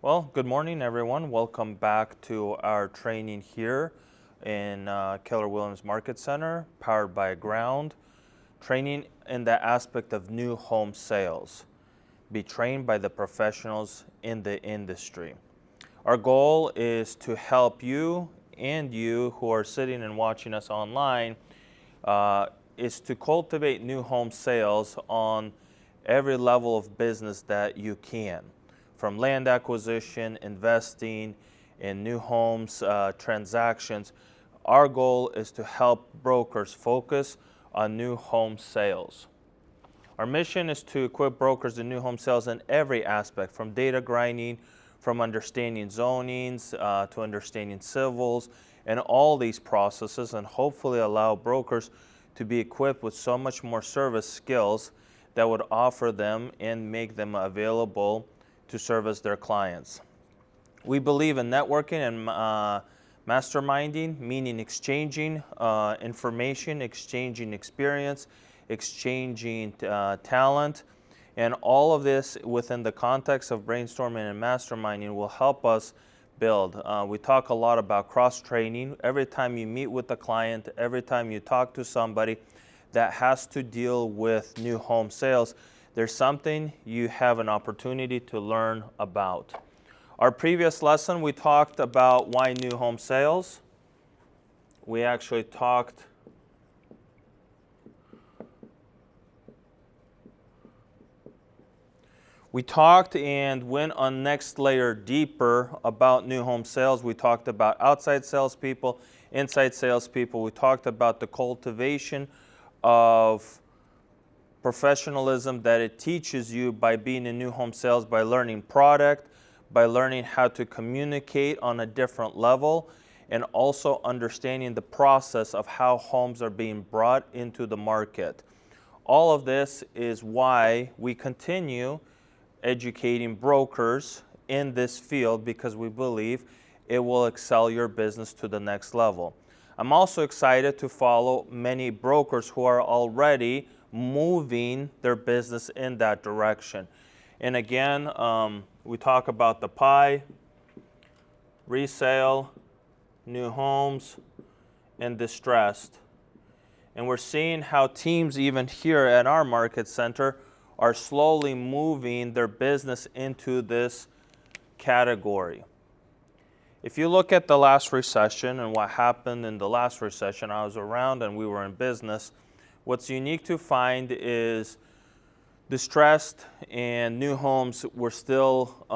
Well, good morning, everyone. Welcome back to our training here in Keller Williams Market Center, powered by Ground. Training in the aspect of new home sales. Be trained by the professionals in the industry. Our goal is to help you and you who are sitting and watching us online is to cultivate new home sales on every level of business that you can. From land acquisition, investing in new homes, transactions. Our goal is to help brokers focus on new home sales. Our mission is to equip brokers in new home sales in every aspect, from data grinding, from understanding zonings, to understanding civils, and all these processes, and hopefully allow brokers to be equipped with so much more service skills that would offer them and make them available to service their clients. We believe in networking and masterminding, meaning exchanging information, exchanging experience, exchanging talent, and all of this within the context of brainstorming and masterminding will help us build. We talk a lot about cross-training. Every time you meet with a client, every time you talk to somebody that has to deal with new home sales, there's something you have an opportunity to learn about. Our previous lesson, we talked about why new home sales. We actually talked and went on next layer deeper about new home sales. We talked about outside salespeople, inside salespeople. We talked about the cultivation of professionalism that it teaches you by being in new home sales, by learning product, by learning how to communicate on a different level, and also understanding the process of how homes are being brought into the market. All of this is why we continue educating brokers in this field, because we believe it will excel your business to the next level. I'm also excited to follow many brokers who are already moving their business in that direction. And again, we talk about the pie, resale, new homes, and distressed. And we're seeing how teams even here at our market center are slowly moving their business into this category. If you look at the last recession and what happened in the last recession, I was around and we were in business. What's unique to find is distressed and new homes were still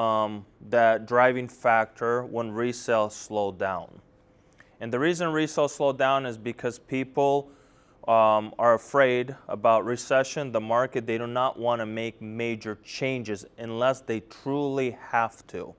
that driving factor when resale slowed down. And the reason resale slowed down is because people are afraid about recession, the market. They do not want to make major changes unless they truly have to.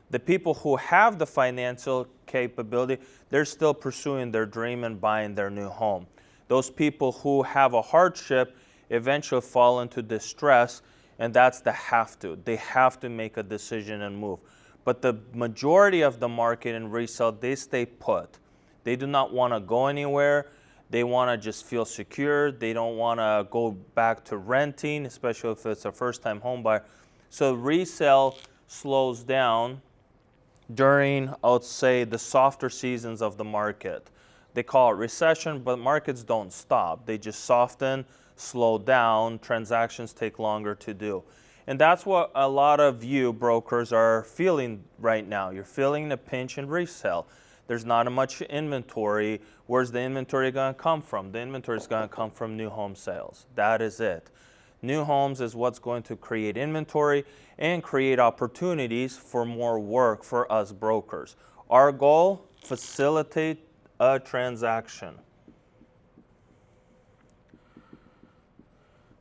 The people who have the financial capability, they're still pursuing their dream and buying their new home. Those people who have a hardship eventually fall into distress, and that's the have to. They have to make a decision and move. But the majority of the market in resale, they stay put. They do not want to go anywhere. They want to just feel secure. They don't want to go back to renting, especially if it's a first-time home buyer. So resale slows down during, I would say, the softer seasons of the market. They call it recession, but markets don't stop. They just soften, slow down, transactions take longer to do. And that's what a lot of you brokers are feeling right now. You're feeling a pinch in resale. There's not much inventory. Where's the inventory going to come from? The inventory is going to come from new home sales. That is it. New homes is what's going to create inventory and create opportunities for more work for us brokers. Our goal, facilitate a transaction.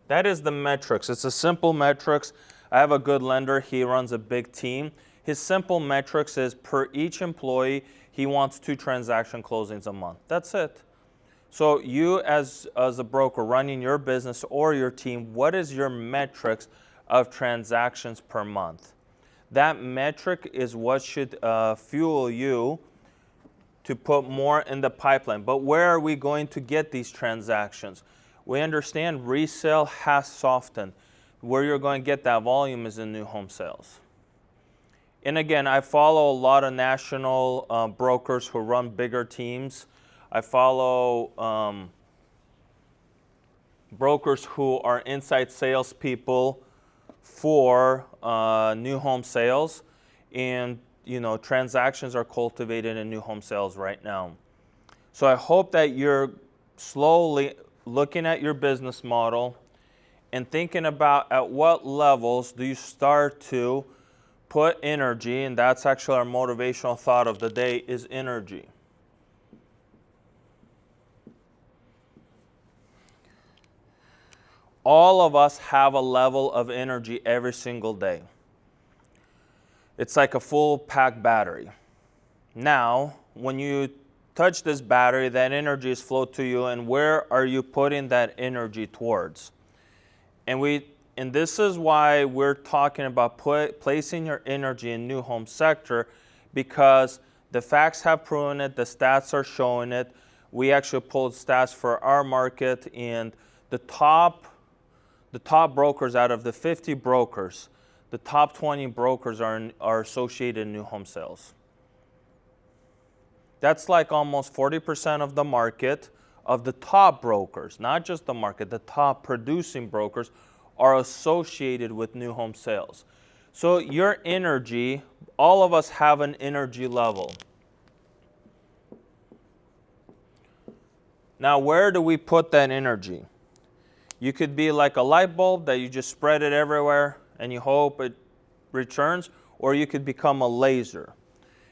That is the metrics. It's a simple metrics. I have a good lender. He runs a big team. His simple metrics is per each employee, he wants 2 transaction closings a month. That's it. So you as a broker running your business or your team, what is your metrics of transactions per month? That metric is what should fuel you to put more in the pipeline. But where are we going to get these transactions? We understand resale has softened. Where you're going to get that volume is in new home sales. And again, I follow a lot of national brokers who run bigger teams. I follow brokers who are inside salespeople for new home sales, and transactions are cultivated in new home sales right now. So I hope that you're slowly looking at your business model and thinking about at what levels do you start to put energy, and that's actually our motivational thought of the day, is energy. All of us have a level of energy every single day. It's like a full pack battery. Now, when you touch this battery, that energy is flowed to you, and where are you putting that energy towards? And this is why we're talking about placing your energy in new home sector, because the facts have proven it, the stats are showing it. We actually pulled stats for our market, and the top brokers out of the 50 brokers, the top 20 brokers are associated in new home sales. That's like almost 40% of the market of the top brokers, not just the market, the top producing brokers are associated with new home sales. So your energy, all of us have an energy level. Now, where do we put that energy? You could be like a light bulb that you just spread it everywhere and you hope it returns, or you could become a laser.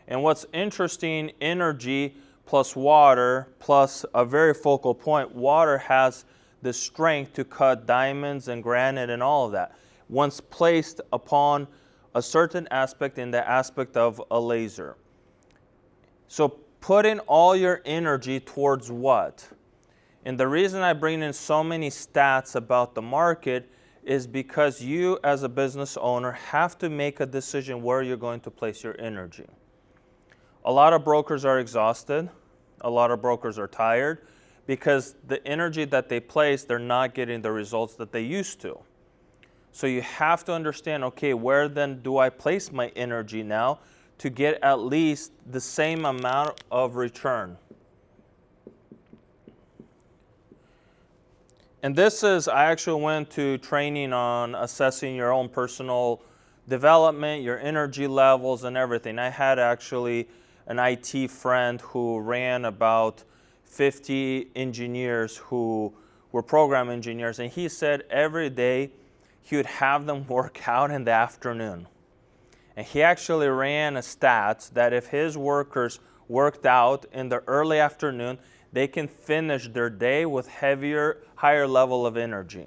And what's interesting, energy plus water plus a very focal point, water has the strength to cut diamonds and granite and all of that, once placed upon a certain aspect, in the aspect of a laser. So put in all your energy towards what? And the reason I bring in so many stats about the market is because you as a business owner have to make a decision where you're going to place your energy. A lot of brokers are exhausted. A lot of brokers are tired because the energy that they place, they're not getting the results that they used to. So you have to understand, okay, where then do I place my energy now to get at least the same amount of return? And this is, I actually went to training on assessing your own personal development, your energy levels and everything. I had actually an IT friend who ran about 50 engineers who were program engineers, and he said every day he would have them work out in the afternoon. And he actually ran a stats that if his workers worked out in the early afternoon, they can finish their day with higher level of energy.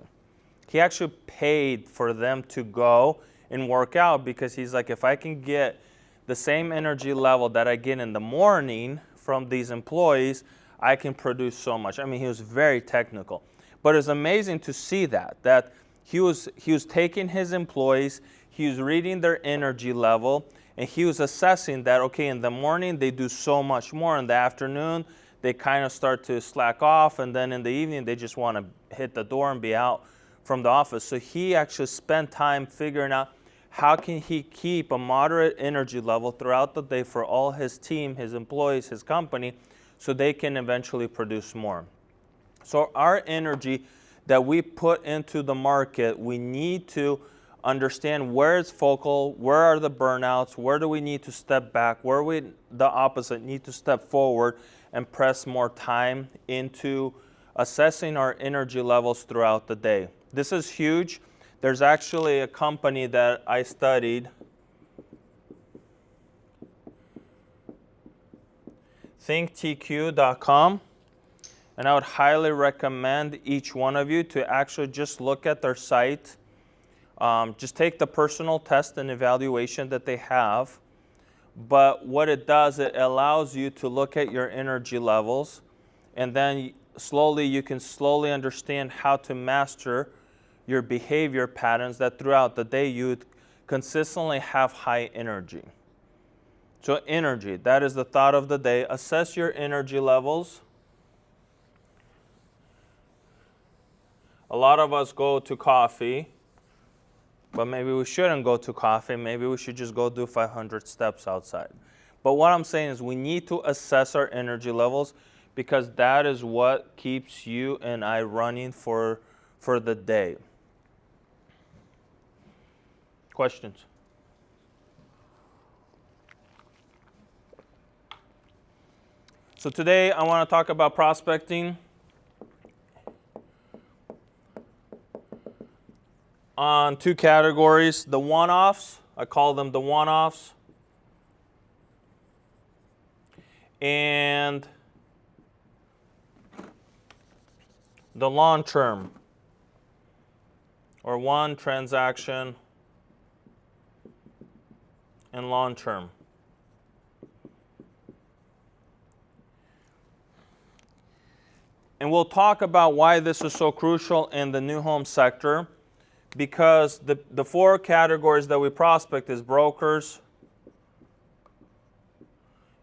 He actually paid for them to go and work out because he's like, if I can get the same energy level that I get in the morning from these employees, I can produce so much. I mean, he was very technical. But it's amazing to see that he was taking his employees, he was reading their energy level, and he was assessing that, okay, in the morning they do so much more, in the afternoon they kind of start to slack off, and then in the evening they just want to hit the door and be out from the office. So he actually spent time figuring out how can he keep a moderate energy level throughout the day for all his team, his employees, his company, so they can eventually produce more. So our energy that we put into the market, we need to understand where it's focal, where are the burnouts, where do we need to step back, where we, the opposite, need to step forward and press more time into assessing our energy levels throughout the day. This is huge. There's actually a company that I studied, thinktq.com, and I would highly recommend each one of you to actually just look at their site. Just take the personal test and evaluation that they have. But what it does, it allows you to look at your energy levels, and then you can slowly understand how to master your behavior patterns that throughout the day you would consistently have high energy. So energy, that is the thought of the day. Assess your energy levels. A lot of us go to coffee But maybe we shouldn't go to coffee. Maybe we should just go do 500 steps outside. But what I'm saying is we need to assess our energy levels, because that is what keeps you and I running for the day. Questions? So today I want to talk about prospecting on two categories. The one-offs, I call them the one-offs, and the long-term, or one transaction and long-term. And we'll talk about why this is so crucial in the new home sector, because the four categories that we prospect is brokers,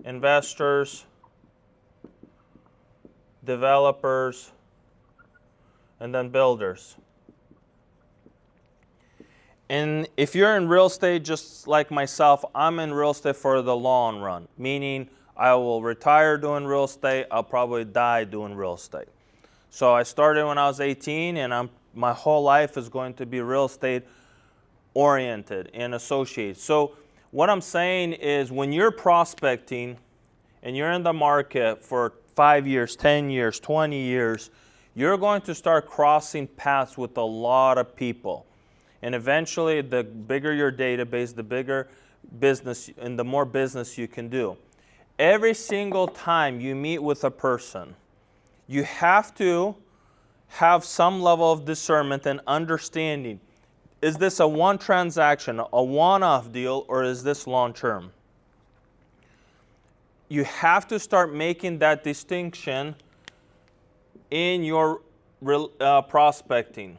investors, developers, and then builders. And if you're in real estate just like myself, I'm in real estate for the long run, meaning I will retire doing real estate, I'll probably die doing real estate. So I started when I was 18, and my whole life is going to be real estate oriented and associated. So what I'm saying is, when you're prospecting and you're in the market for 5 years, 10 years, 20 years, you're going to start crossing paths with a lot of people. And eventually, the bigger your database, the bigger business and the more business you can do. Every single time you meet with a person, you have to have some level of discernment and understanding. Is this a one transaction, a one-off deal, or is this long-term? You have to start making that distinction in your prospecting.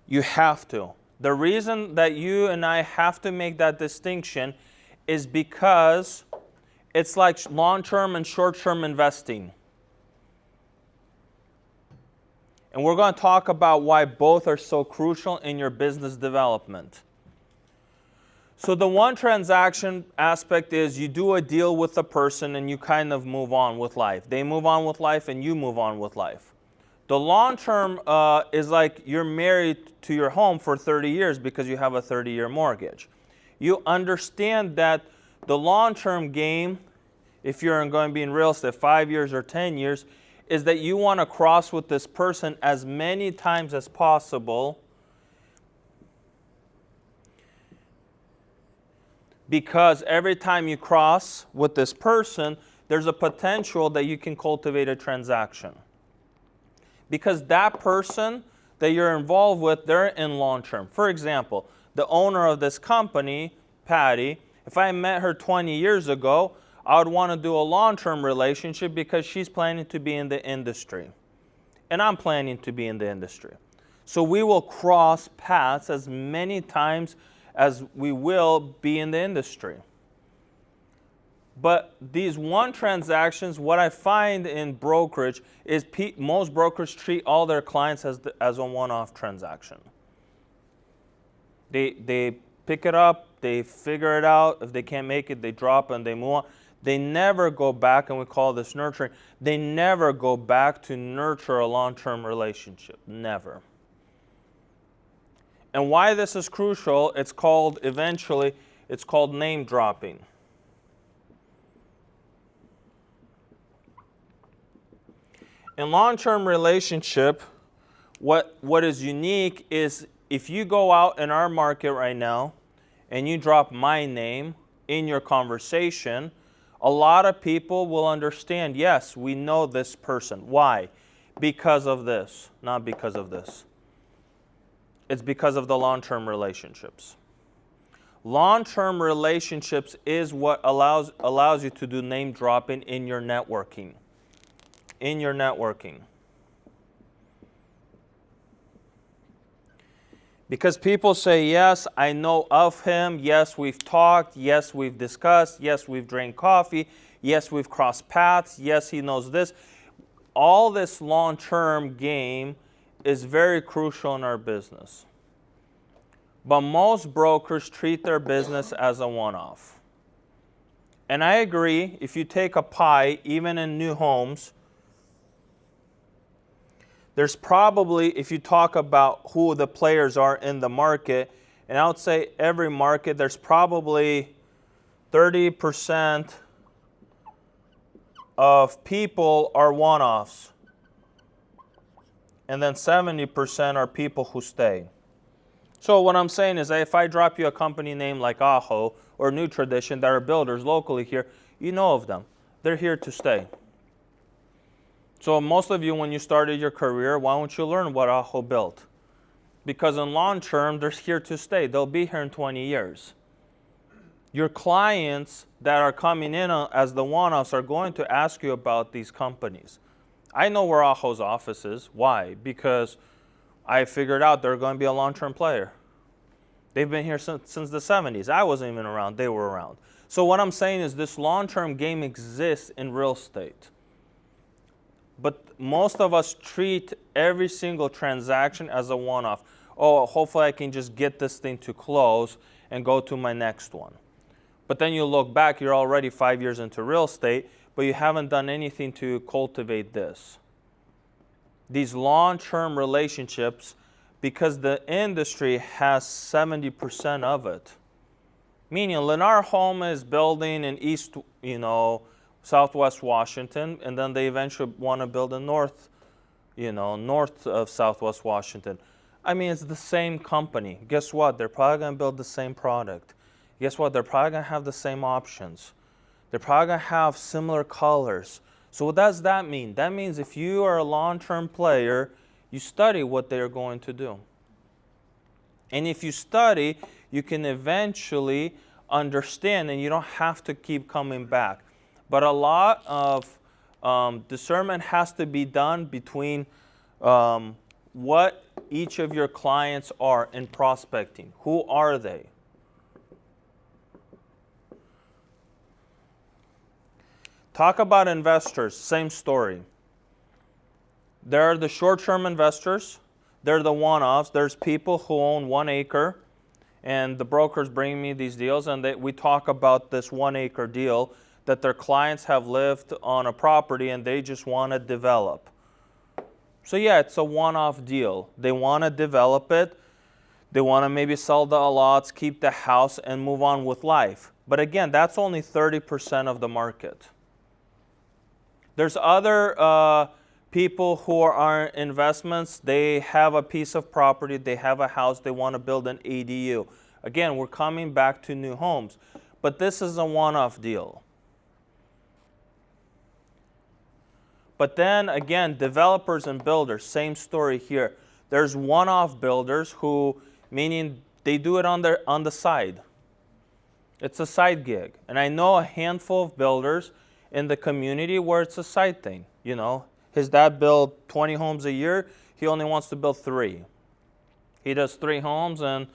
You have to. The reason that you and I have to make that distinction is because it's like long-term and short-term investing. And we're going to talk about why both are so crucial in your business development. So the one transaction aspect is you do a deal with the person and you kind of move on with life. They move on with life and you move on with life. The long term is like you're married to your home for 30 years because you have a 30-year mortgage. You understand that the long-term game, if you're going to be in real estate 5 years or 10 years, is that you want to cross with this person as many times as possible, because every time you cross with this person, there's a potential that you can cultivate a transaction. Because that person that you're involved with, they're in long term. For example, the owner of this company, Patty, if I met her 20 years ago, I would want to do a long-term relationship because she's planning to be in the industry. And I'm planning to be in the industry. So we will cross paths as many times as we will be in the industry. But these one transactions, what I find in brokerage is most brokers treat all their clients as a one-off transaction. They pick it up, they figure it out. If they can't make it, they drop and they move on. They never go back, and we call this nurturing. They never go back to nurture a long-term relationship. Never. And why this is crucial, it's called name dropping. In long-term relationship, what is unique is if you go out in our market right now and you drop my name in your conversation, a lot of people will understand, yes, we know this person. Why? Because of this, not because of this. It's because of the long-term relationships. Long-term relationships is what allows you to do name dropping in your networking. In your networking. Because people say, yes, I know of him. Yes, we've talked. Yes, we've discussed. Yes, we've drank coffee. Yes, we've crossed paths. Yes, he knows this. All this long-term game is very crucial in our business. But most brokers treat their business as a one-off. And I agree, if you take a pie, even in new homes, there's probably, if you talk about who the players are in the market, and I would say every market, there's probably 30% of people are one-offs. And then 70% are people who stay. So what I'm saying is that if I drop you a company name like Aho or New Tradition that are builders locally here, you know of them. They're here to stay. So most of you, when you started your career, why don't you learn what Aho built? Because in long term, they're here to stay. They'll be here in 20 years. Your clients that are coming in as the one-offs are going to ask you about these companies. I know where Aho's office is. Why? Because I figured out they're going to be a long-term player. They've been here since the 70s. I wasn't even around. They were around. So what I'm saying is this long-term game exists in real estate. But most of us treat every single transaction as a one-off. Oh, hopefully I can just get this thing to close and go to my next one. But then you look back, you're already 5 years into real estate, but you haven't done anything to cultivate this. These long-term relationships, because the industry has 70% of it. Meaning Lennar Home is building in East, Southwest Washington, and then they eventually want to build in north of Southwest Washington. I mean, it's the same company. Guess what? They're probably going to build the same product. Guess what? They're probably going to have the same options. They're probably going to have similar colors. So what does that mean? That means if you are a long-term player, you study what they're going to do. And if you study, you can eventually understand, and you don't have to keep coming back. But a lot of discernment has to be done between what each of your clients are in prospecting. Who are they? Talk about investors, same story. There are the short-term investors. They're the one-offs. There's people who own 1 acre, and the brokers bring me these deals, and we talk about this 1 acre deal that their clients have lived on a property and they just want to develop. So yeah, it's a one-off deal. They want to develop it. They want to maybe sell the lots, keep the house, and move on with life. But again, that's only 30% of the market. There's other people who are investments. They have a piece of property, they have a house, they want to build an ADU. Again, we're coming back to new homes. But this is a one-off deal. But then again, developers and builders, same story here. There's one-off builders who, meaning they do it on the side. It's a side gig. And I know a handful of builders in the community where it's a side thing. His dad built 20 homes a year. He only wants to build 3. He does 3 homes and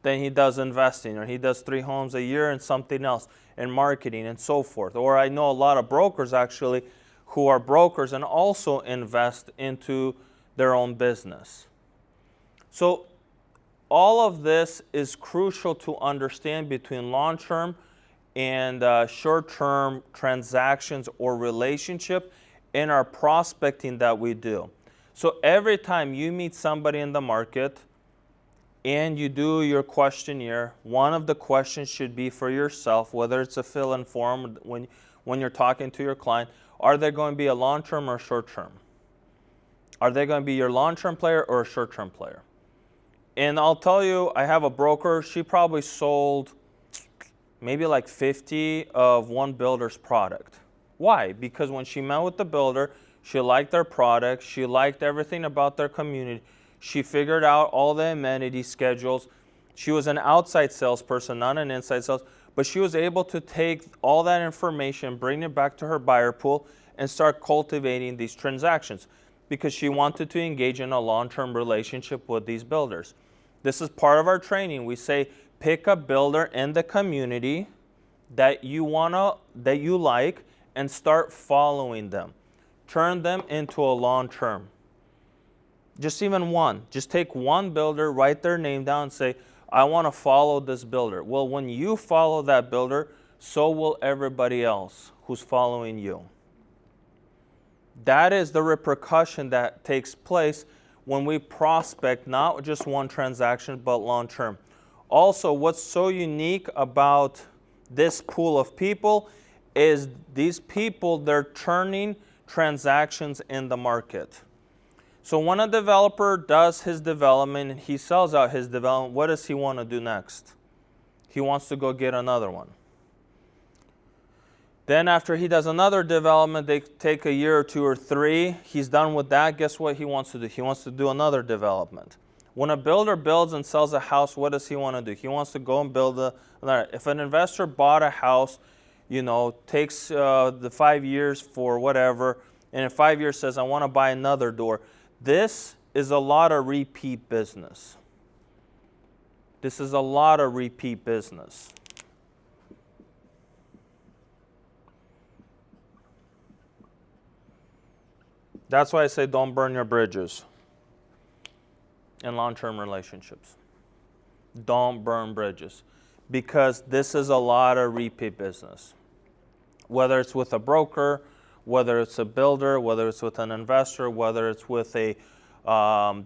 then he does investing, or he does 3 homes a year and something else, and marketing and so forth. Or I know a lot of brokers actually who are brokers and also invest into their own business. So all of this is crucial to understand between long-term and short-term transactions or relationship in our prospecting that we do. So every time you meet somebody in the market and you do your questionnaire, one of the questions should be for yourself, whether it's a fill-in form when you're talking to your client, are they going to be a long-term or short-term? Are they going to be your long-term player or a short-term player? And I'll tell you, I have a broker, she probably sold maybe like 50 of one builder's product. Why? Because when she met with the builder, she liked their product, she liked everything about their community, she figured out all the amenity schedules. She was an outside salesperson, not an inside sales, but she was able to take all that information, bring it back to her buyer pool, and start cultivating these transactions because she wanted to engage in a long-term relationship with these builders. This is part of our training. We say, pick a builder in the community that you like, and start following them. Turn them into a long-term. Just even one. Just take one builder, write their name down, and say, I want to follow this builder. Well, when you follow that builder, so will everybody else who's following you. That is the repercussion that takes place when we prospect not just one transaction, but long term. Also, what's so unique about this pool of people is these people, they're turning transactions in the market. So when a developer does his development and he sells out his development, what does he want to do next? He wants to go get another one. Then after he does another development, they take a year or two or three. He's done with that. Guess what he wants to do? He wants to do another development. When a builder builds and sells a house, what does he want to do? He wants to go and build another. If an investor bought a house, takes the 5 years for whatever, and in 5 years says, I want to buy another door. This is a lot of repeat business. This is a lot of repeat business. That's why I say don't burn your bridges in long-term relationships. Don't burn bridges, because this is a lot of repeat business. Whether it's with a broker, whether it's a builder, whether it's with an investor, whether it's with a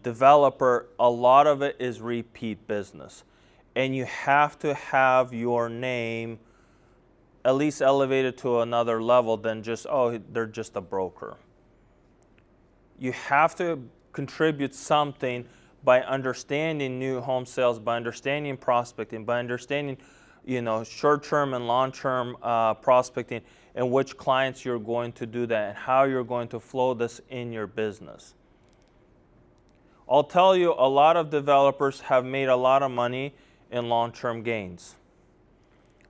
developer, a lot of it is repeat business. And you have to have your name at least elevated to another level than just, oh, they're just a broker. You have to contribute something by understanding new home sales, by understanding prospecting, by understanding, short-term and long-term prospecting, and which clients you're going to do that, and how you're going to flow this in your business. I'll tell you, a lot of developers have made a lot of money in long-term gains.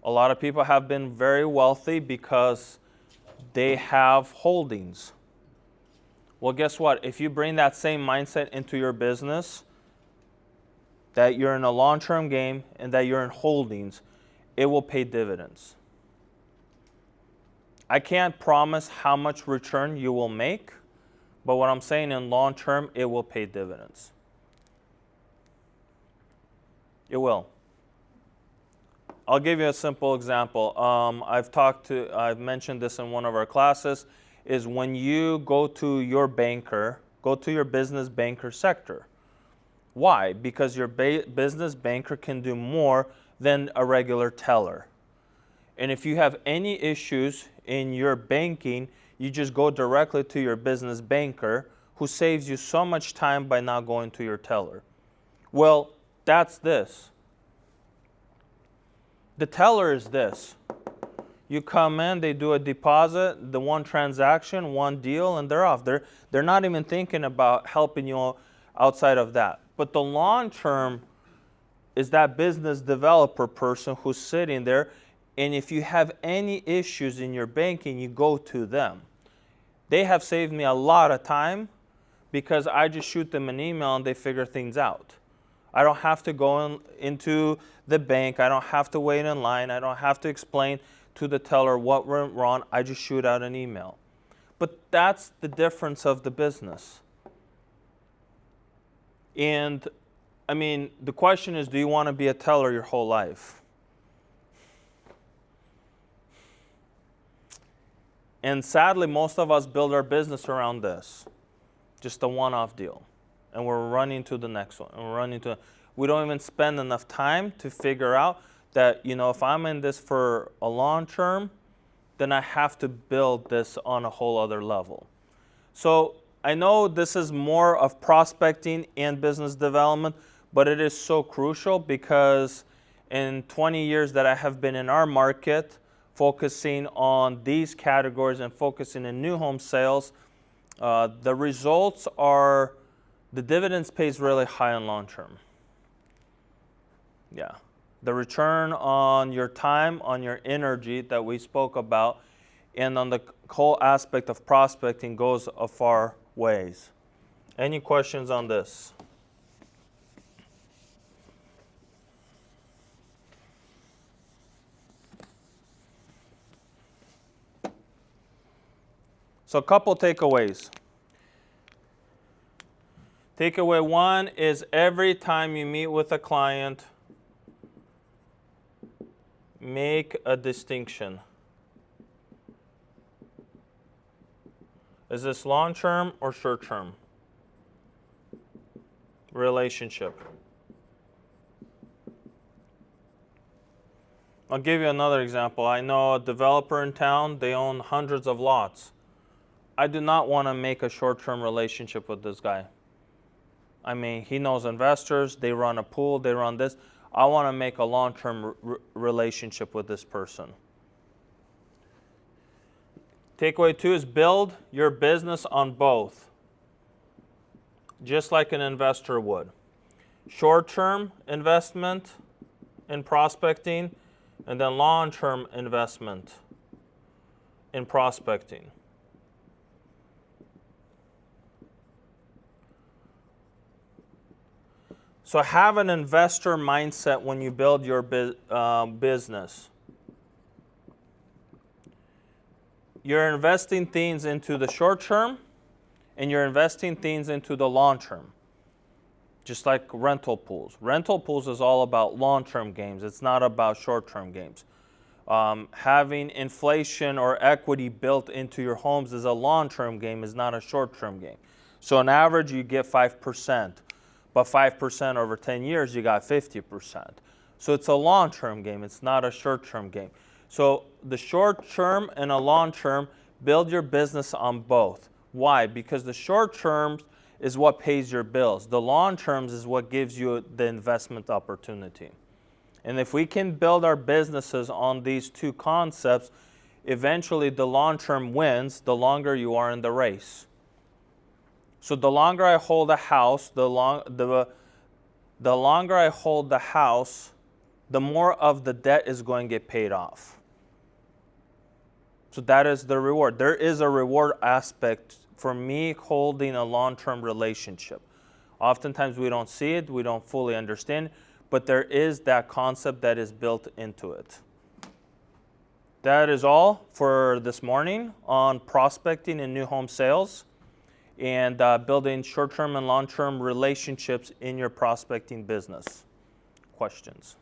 A lot of people have been very wealthy because they have holdings. Well, guess what? If you bring that same mindset into your business, that you're in a long-term game and that you're in holdings, it will pay dividends. I can't promise how much return you will make, but what I'm saying, in long term, it will pay dividends. It will. I'll give you a simple example. I've mentioned this in one of our classes, is when you go to your banker, go to your business banker sector. Why? Because your business banker can do more than a regular teller. And if you have any issues in your banking, you just go directly to your business banker, who saves you so much time by not going to your teller. Well, that's this. The teller is this. You come in, they do a deposit, the one transaction, one deal, and they're off. They're not even thinking about helping you outside of that. But the long term is that business developer person who's sitting there, and if you have any issues in your banking, you go to them. They have saved me a lot of time because I just shoot them an email and they figure things out. I don't have to go into the bank. I don't have to wait in line. I don't have to explain to the teller what went wrong. I just shoot out an email. But that's the difference of the business. And I mean, the question is, do you want to be a teller your whole life? And sadly, most of us build our business around this. Just a one-off deal. And we're running to the next one. And we don't even spend enough time to figure out that, if I'm in this for a long term, then I have to build this on a whole other level. So I know this is more of prospecting and business development, but it is so crucial because in 20 years that I have been in our market, focusing on these categories and focusing in new home sales, the results are, the dividends pays really high and long term. Yeah. The return on your time, on your energy that we spoke about, and on the whole aspect of prospecting goes a far ways. Any questions on this? So a couple takeaways. Takeaway 1 is every time you meet with a client, make a distinction. Is this long-term or short-term relationship? I'll give you another example. I know a developer in town, they own hundreds of lots. I do not want to make a short-term relationship with this guy. I mean, he knows investors, they run a pool, they run this. I want to make a long-term relationship with this person. Takeaway 2 is build your business on both, just like an investor would. Short-term investment in prospecting, and then long-term investment in prospecting. So have an investor mindset when you build your business. You're investing things into the short term, and you're investing things into the long term. Just like rental pools. Rental pools is all about long-term games. It's not about short-term games. Having inflation or equity built into your homes is a long-term game, is not a short-term game. So on average, you get 5%. But 5% over 10 years, you got 50%. So it's a long-term game. It's not a short-term game. So the short-term and a long-term, build your business on both. Why? Because the short-term is what pays your bills. The long-term is what gives you the investment opportunity. And if we can build our businesses on these two concepts, eventually the long-term wins the longer you are in the race. So the longer I hold a house, the longer I hold the house, the more of the debt is going to get paid off. So that is the reward. There is a reward aspect for me holding a long-term relationship. Oftentimes we don't see it, we don't fully understand, but there is that concept that is built into it. That is all for this morning on prospecting and new home sales, and building short-term and long-term relationships in your prospecting business. Questions?